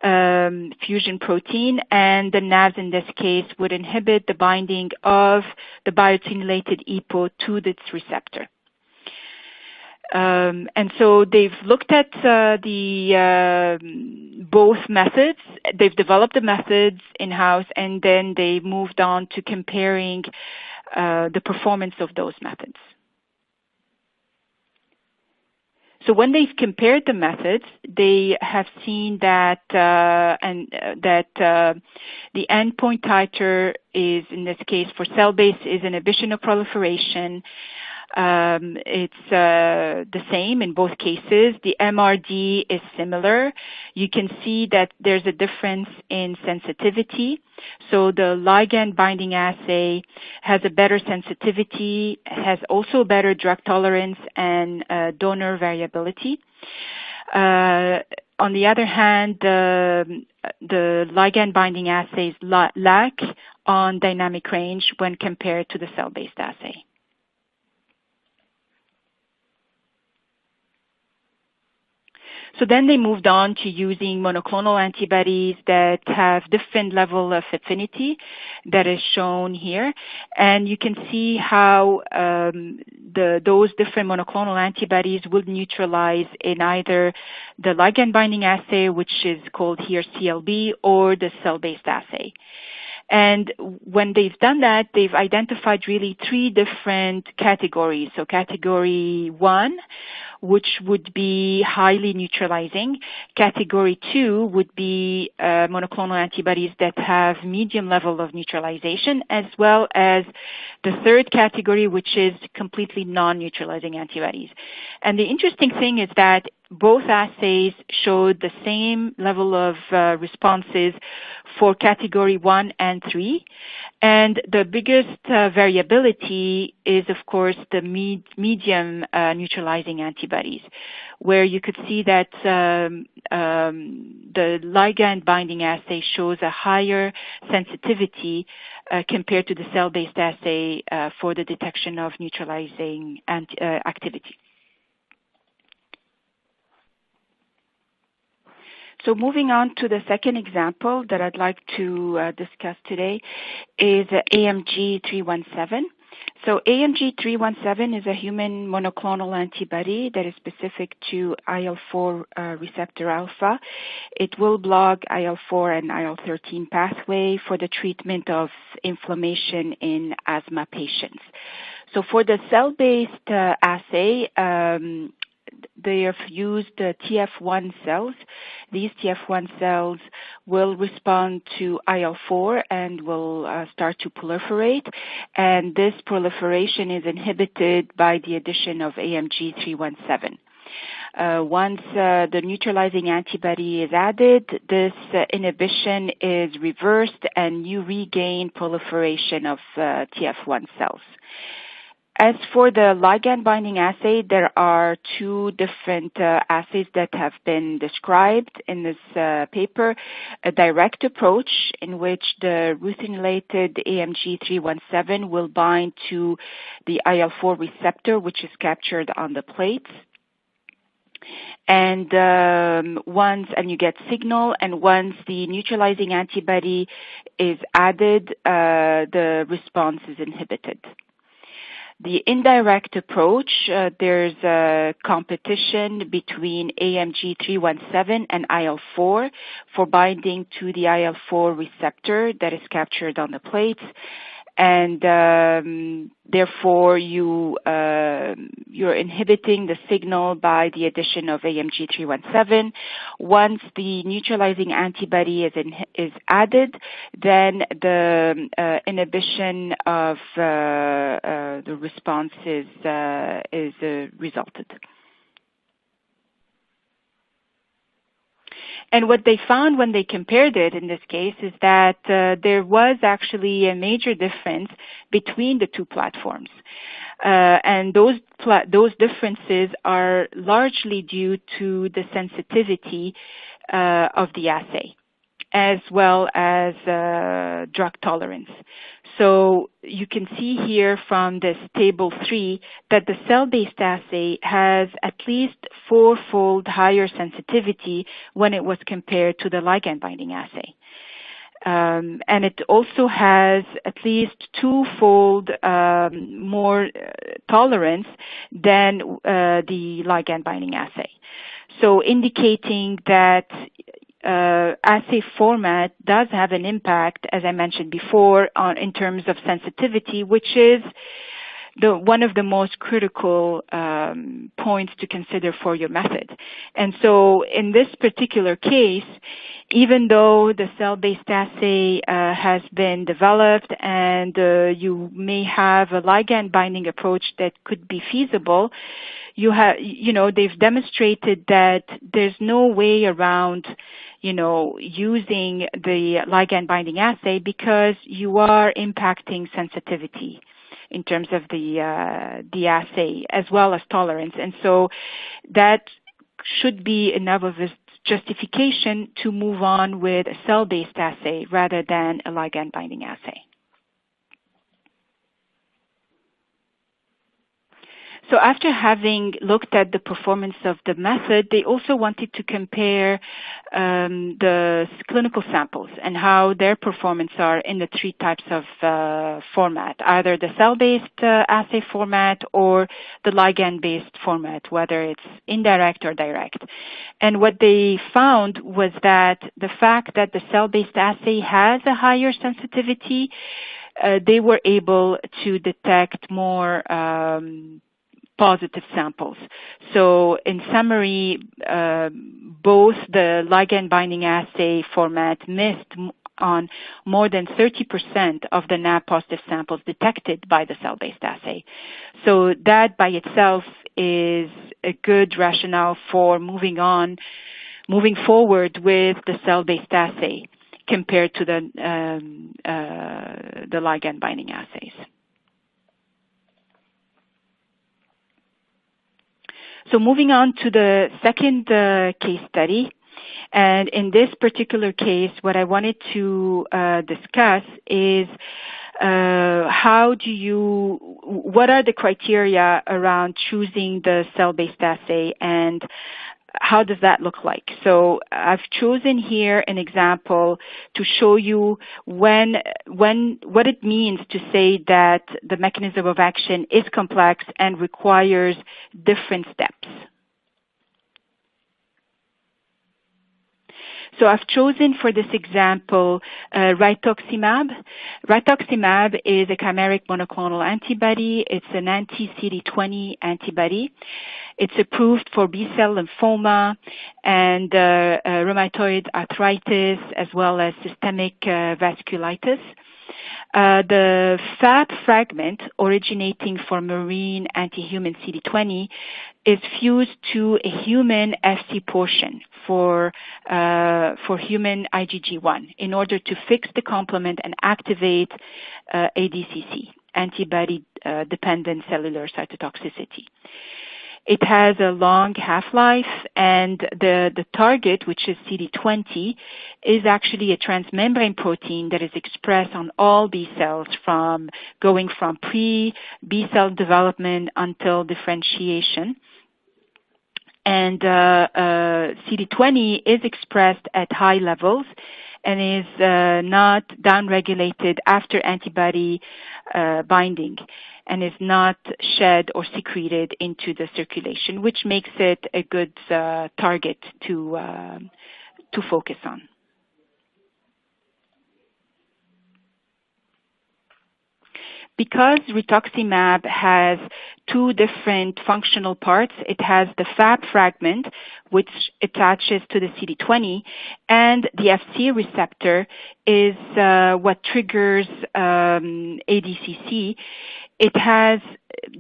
fusion protein, and the NAVs in this case would inhibit the binding of the biotinylated EPO to its receptor. And so they've looked at both methods. They've developed the methods in-house, and then they moved on to comparing the performance of those methods. So when they've compared the methods, they have seen that the endpoint titer is, in this case, for cell-based, is inhibition of proliferation. It's the same in both cases. The MRD is similar. You can see that there's a difference in sensitivity. So the ligand binding assay has a better sensitivity, has also better drug tolerance and donor variability. On the other hand, the ligand binding assays lack on dynamic range when compared to the cell-based assay. So then they moved on to using monoclonal antibodies that have different level of affinity that is shown here. And you can see how those different monoclonal antibodies will neutralize in either the ligand binding assay, which is called here CLB, or the cell-based assay. And when they've done that, they've identified really three different categories. So category 1, which would be highly neutralizing. Category 2 would be monoclonal antibodies that have medium level of neutralization, as well as the third category, which is completely non-neutralizing antibodies. And the interesting thing is that both assays showed the same level of responses for category 1 and 3. And the biggest variability is, of course, the medium neutralizing antibodies, where you could see that the ligand binding assay shows a higher sensitivity compared to the cell-based assay for the detection of neutralizing activity. So moving on to the second example that I'd like to discuss today is AMG 317. So AMG 317 is a human monoclonal antibody that is specific to IL-4 receptor alpha. It will block IL-4 and IL-13 pathway for the treatment of inflammation in asthma patients. So for the cell-based assay, they have used TF1 cells. These TF1 cells will respond to IL-4 and will start to proliferate. And this proliferation is inhibited by the addition of AMG 317. Once the neutralizing antibody is added, this inhibition is reversed and you regain proliferation of TF1 cells. As for the ligand binding assay, there are two different assays that have been described in this paper. A direct approach in which the ruthenilated AMG 317 will bind to the IL-4 receptor, which is captured on the plates. And you get signal, and once the neutralizing antibody is added, the response is inhibited. The indirect approach, there's a competition between AMG 317 and IL-4 for binding to the IL-4 receptor that is captured on the plates. And therefore, you're inhibiting the signal by the addition of AMG 317. Once the neutralizing antibody is added, then the inhibition of the response is resulted. And what they found when they compared it in this case is that there was actually a major difference between the two platforms. And those differences are largely due to the sensitivity of the assay. as well as drug tolerance. So you can see here from this table 3 that the cell-based assay has at least 4-fold higher sensitivity when it was compared to the ligand binding assay. And it also has at least 2-fold more tolerance than the ligand binding assay. So indicating that assay format does have an impact, as I mentioned before, in terms of sensitivity, which is one of the most critical points to consider for your method. And so in this particular case, even though the cell-based assay has been developed and you may have a ligand binding approach that could be feasible, they've demonstrated that there's no way around using the ligand binding assay because you are impacting sensitivity in terms of the assay as well as tolerance. And so that should be enough of a justification to move on with a cell-based assay rather than a ligand binding assay. So after having looked at the performance of the method, they also wanted to compare the clinical samples and how their performance are in the 3 types of format, either the cell-based assay format or the ligand-based format, whether it's indirect or direct. And what they found was that the fact that the cell-based assay has a higher sensitivity, they were able to detect more positive samples. So in summary, both the ligand binding assay format missed on more than 30% of the NAb positive samples detected by the cell-based assay. So that by itself is a good rationale for moving forward with the cell-based assay compared to the ligand binding assays. So moving on to the second case study, and in this particular case, what I wanted to discuss is what are the criteria around choosing the cell-based assay and how does that look like? So I've chosen here an example to show you what it means to say that the mechanism of action is complex and requires different steps. So I've chosen for this example rituximab. Rituximab is a chimeric monoclonal antibody. It's an anti-CD20 antibody. It's approved for B-cell lymphoma and rheumatoid arthritis as well as systemic vasculitis. The Fab fragment originating from marine anti-human CD20 is fused to a human Fc portion for human IgG1 in order to fix the complement and activate ADCC, antibody-dependent cellular cytotoxicity. It has a long half-life, and the target, which is CD20, is actually a transmembrane protein that is expressed on all B cells going from pre-B cell development until differentiation. And CD20 is expressed at high levels and is not downregulated after antibody binding, and is not shed or secreted into the circulation, which makes it a good target to focus on. Because rituximab has 2 different functional parts, it has the Fab fragment, which attaches to the CD20, and the Fc receptor is what triggers ADCC. It has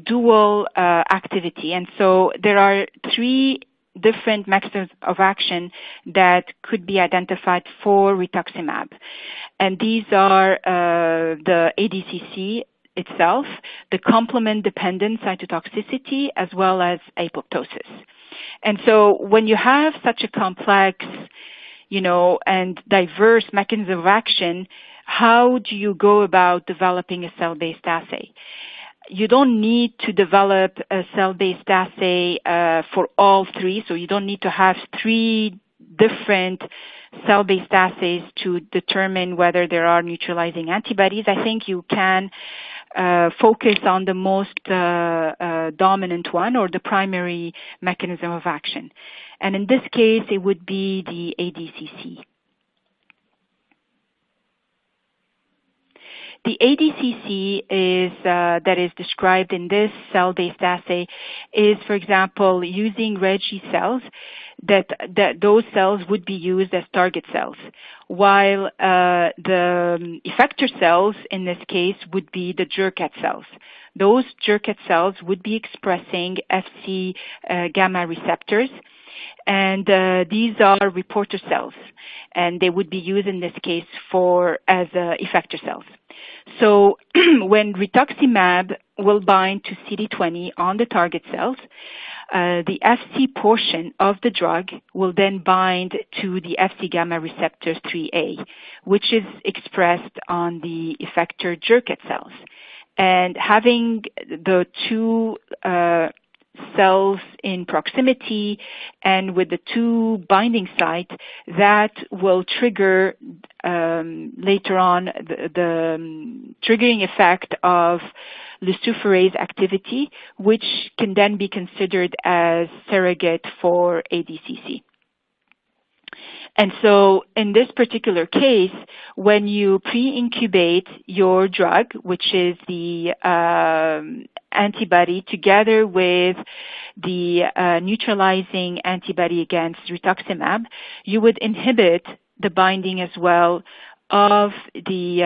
dual activity, and so there are 3 different mechanisms of action that could be identified for rituximab. And these are the ADCC itself, the complement-dependent cytotoxicity, as well as apoptosis. And so when you have such a complex, and diverse mechanisms of action, how do you go about developing a cell-based assay? You don't need to develop a cell-based assay for all three, so you don't need to have three different cell-based assays to determine whether there are neutralizing antibodies. I think you can focus on the most dominant one or the primary mechanism of action. And in this case, it would be the ADCC. The ADCC that is described in this cell-based assay is, for example, using Reggie cells, that those cells would be used as target cells, while the effector cells in this case would be the Jurkat cells. Those Jurkat cells would be expressing Fc gamma receptors, and these are reporter cells, and they would be used in this case as effector cells. So when rituximab will bind to CD20 on the target cells, the Fc portion of the drug will then bind to the Fc gamma receptor 3A, which is expressed on the effector Jurkat cells. And having the two cells in proximity and with the two binding sites, that will trigger later on the triggering effect of luciferase activity, which can then be considered as surrogate for ADCC. And so in this particular case, when you pre-incubate your drug, which is the antibody together with the neutralizing antibody against rituximab, you would inhibit the binding as well of the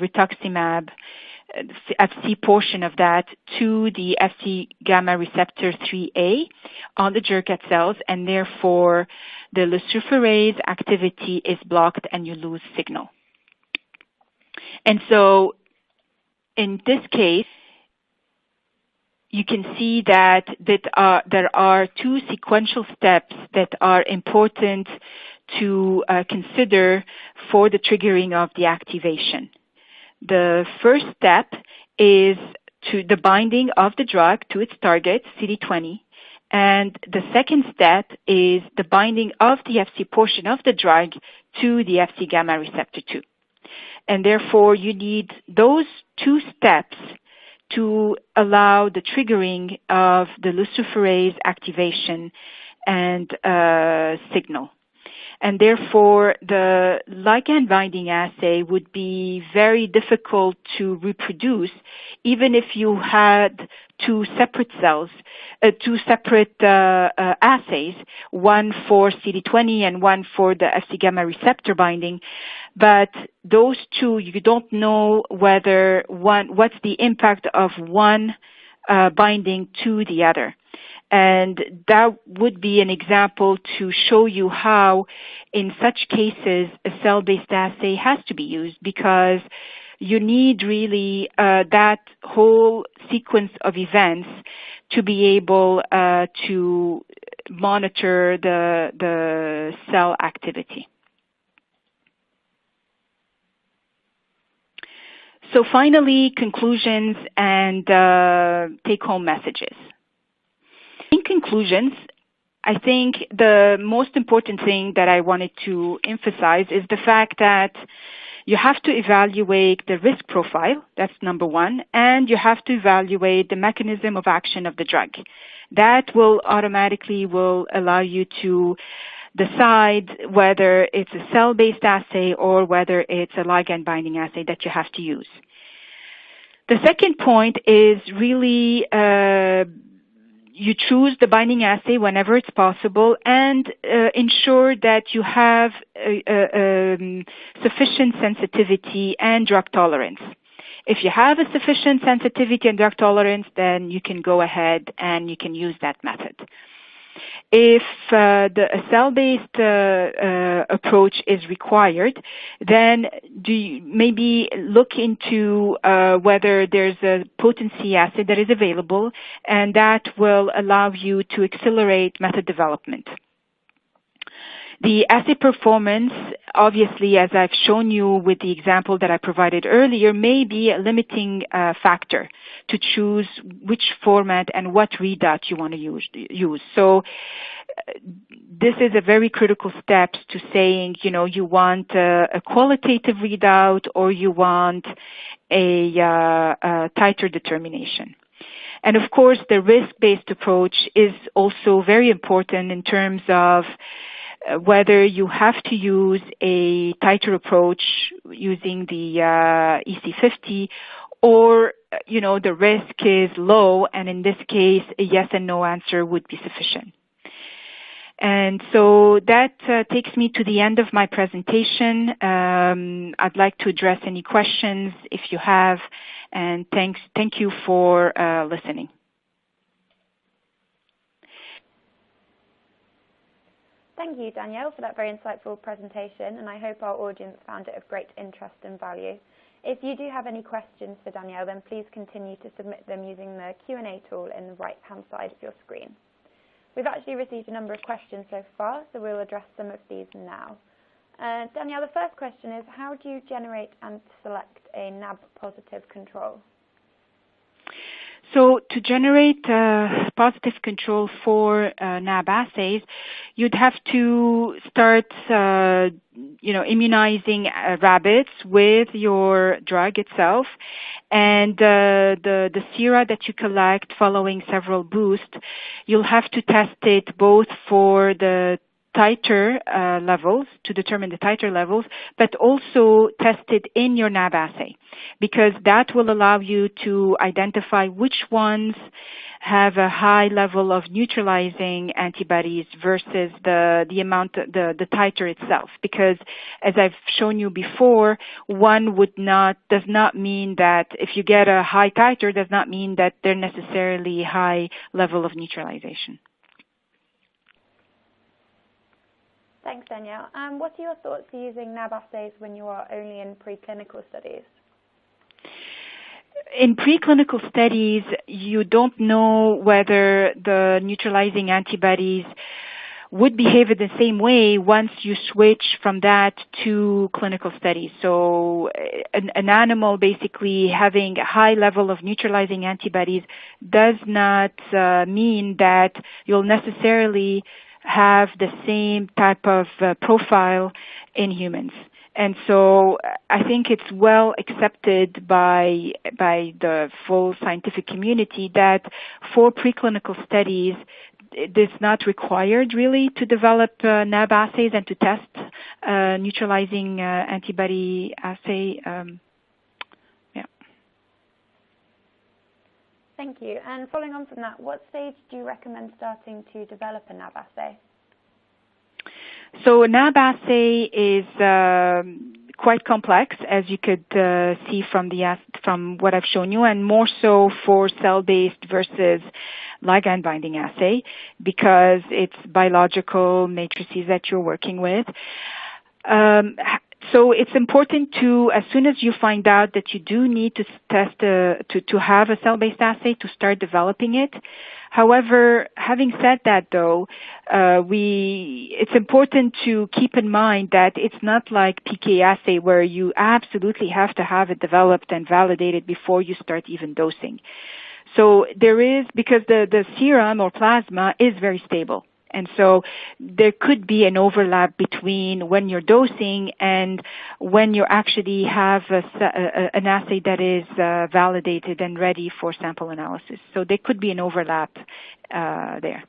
rituximab Fc portion of that to the Fc gamma receptor 3A on the Jurkat cells, and therefore the luciferase activity is blocked and you lose signal. And so in this case, you can see that there are two sequential steps that are important to consider for the triggering of the activation. The first step is to the binding of the drug to its target, CD20, and the second step is the binding of the Fc portion of the drug to the Fc gamma receptor 2. And therefore, you need those two steps to allow the triggering of the luciferase activation and signal. And therefore, the ligand binding assay would be very difficult to reproduce, even if you had two separate assays, one for CD20 and one for the Fc gamma receptor binding. But those two, you don't know what's the impact of one binding to the other. And that would be an example to show you how, in such cases, a cell-based assay has to be used, because you need really that whole sequence of events to be able to monitor the cell activity. So finally, conclusions and take-home messages. In conclusions, I think the most important thing that I wanted to emphasize is the fact that you have to evaluate the risk profile, that's number one, and you have to evaluate the mechanism of action of the drug. That will automatically allow you to decide whether it's a cell-based assay or whether it's a ligand binding assay that you have to use. The second point is really you choose the binding assay whenever it's possible, and ensure that you have sufficient sensitivity and drug tolerance. If you have a sufficient sensitivity and drug tolerance, then you can go ahead and you can use that method. If a cell-based approach is required, then maybe look into whether there's a potency assay that is available, and that will allow you to accelerate method development. The assay performance, obviously, as I've shown you with the example that I provided earlier, may be a limiting factor to choose which format and what readout you want to use. So this is a very critical step to saying, you want a qualitative readout or you want a titer determination. And of course, the risk-based approach is also very important in terms of whether you have to use a titer approach using the EC50 or, the risk is low, and in this case, a yes and no answer would be sufficient. And so that takes me to the end of my presentation. I'd like to address any questions if you have, and thank you for listening. Thank you, Danielle, for that very insightful presentation, and I hope our audience found it of great interest and value. If you do have any questions for Danielle, then please continue to submit them using the Q&A tool in the right-hand side of your screen. We've actually received a number of questions so far, so we'll address some of these now. Danielle, the first question is, how do you generate and select a NAB-positive control? So to generate positive control for NAB assays, you'd have to start, immunizing rabbits with your drug itself, and the sera that you collect following several boosts, you'll have to test it both for the titer levels, to determine the titer levels, but also test it in your NAB assay, because that will allow you to identify which ones have a high level of neutralizing antibodies versus the amount, the titer itself. Because as I've shown you before, does not mean that if you get a high titer, does not mean that they're necessarily high level of neutralization. Thanks, Danielle. What are your thoughts for using NAB assays when you are only in preclinical studies? In preclinical studies, you don't know whether the neutralizing antibodies would behave in the same way once you switch from that to clinical studies. So an animal basically having a high level of neutralizing antibodies does not mean that you'll necessarily have the same type of profile in humans. And so I think it's well accepted by the full scientific community that for preclinical studies, it is not required really to develop NAB assays and to test neutralizing antibody assay. Thank you. And following on from that, what stage do you recommend starting to develop a NAB assay? So a NAB assay is quite complex, as you could see from what I've shown you, and more so for cell-based versus ligand-binding assay, because it's biological matrices that you're working with. So it's important to, as soon as you find out that you do need to test to have a cell-based assay, to start developing it. However, having said that, though, it's important to keep in mind that it's not like PK assay where you absolutely have to have it developed and validated before you start even dosing. So there is, because the serum or plasma is very stable. And so there could be an overlap between when you're dosing and when you actually have an assay that is validated and ready for sample analysis. So there could be an overlap there.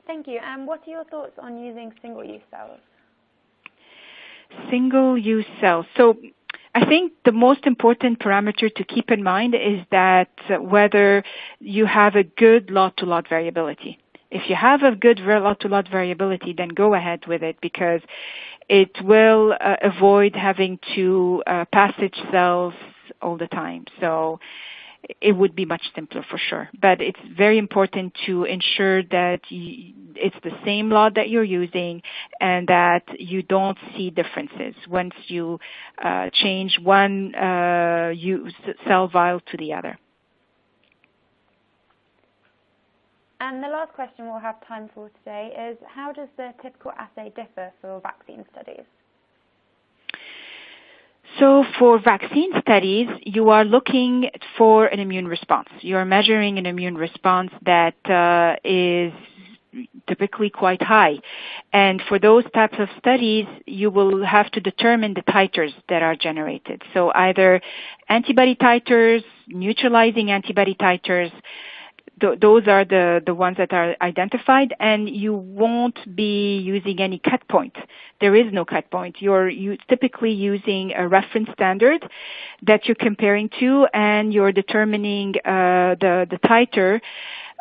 Thank you. And what are your thoughts on using single-use cells? Single-use cells. So I think the most important parameter to keep in mind is that whether you have a good lot-to-lot variability. If you have a good lot-to-lot variability, then go ahead with it, because it will avoid having to passage cells all the time. So it would be much simpler for sure. But it's very important to ensure that it's the same lot that you're using and that you don't see differences once you change one cell vial to the other. And the last question we'll have time for today is, how does the typical assay differ for vaccine studies? So for vaccine studies, you are looking for an immune response. You are measuring an immune response that is typically quite high. And for those types of studies, you will have to determine the titers that are generated. So either antibody titers, neutralizing antibody titers, those are the ones that are identified, and you won't be using any cut point. There is no cut point. You're typically using a reference standard that you're comparing to, and you're determining the titer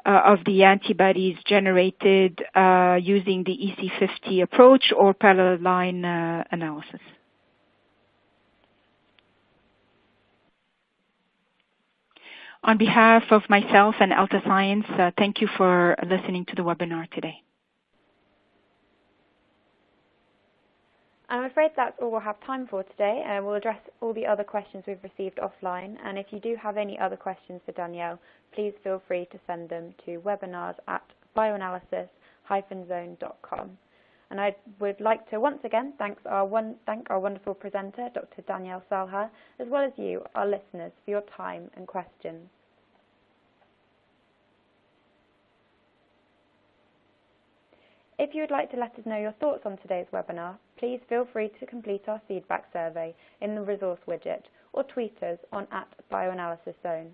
of the antibodies generated using the EC50 approach or parallel line analysis. On behalf of myself and Alta Science, thank you for listening to the webinar today. I'm afraid that's all we'll have time for today. We'll address all the other questions we've received offline, and if you do have any other questions for Danielle, please feel free to send them to webinars@bioanalysis-zone.com. And I would like to once again thank our wonderful presenter, Dr. Danielle Salha, as well as you, our listeners, for your time and questions. If you would like to let us know your thoughts on today's webinar, please feel free to complete our feedback survey in the resource widget or tweet us on @bioanalysiszone.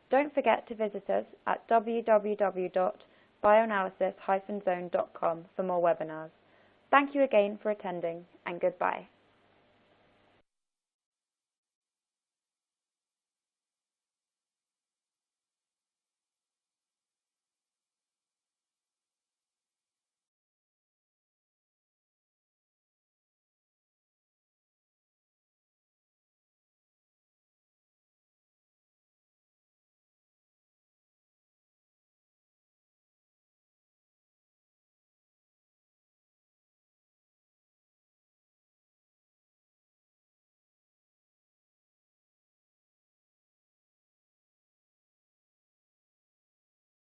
Don't forget to visit us at www.bioanalysis-zone.com for more webinars. Thank you again for attending, and goodbye.